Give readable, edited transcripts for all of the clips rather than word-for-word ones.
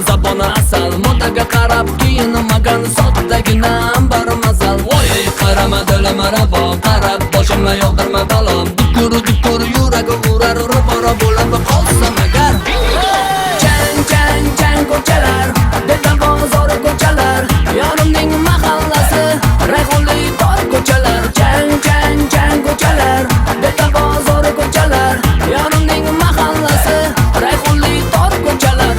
Zaboni asal modaga qarab kiyinmagan soddagina ambar mazal. Voy qarama dilim ravo, qarab boshimga yog'dirma balo. Dukur yuragi urar bora bo'lib qolsam agar. Chang ko'chalar, Beta bozor ko'chalar, yonimning mahallasi Rayhonli tor ko'chalar. Chang ko'chalar, Beta bozor ko'chalar, yonimning mahallasi Rayhonli tor ko'chalar.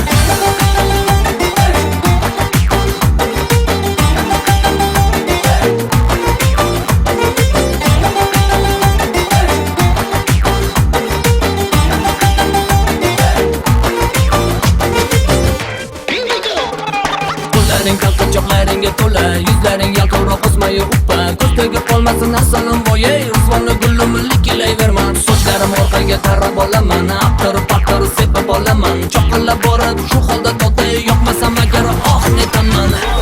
Qalqinchoqlaringga to'la, yuzlaring yaltiroq o'smayi uppa. Ko'z tegib qolmasin asalim voye, Rusvonni gullimli kelayverman. Sochlarim orqaga tarab olaman, aptirib sepib olaman. Choqillab borib shu holda totay yoqmasam agar netaman.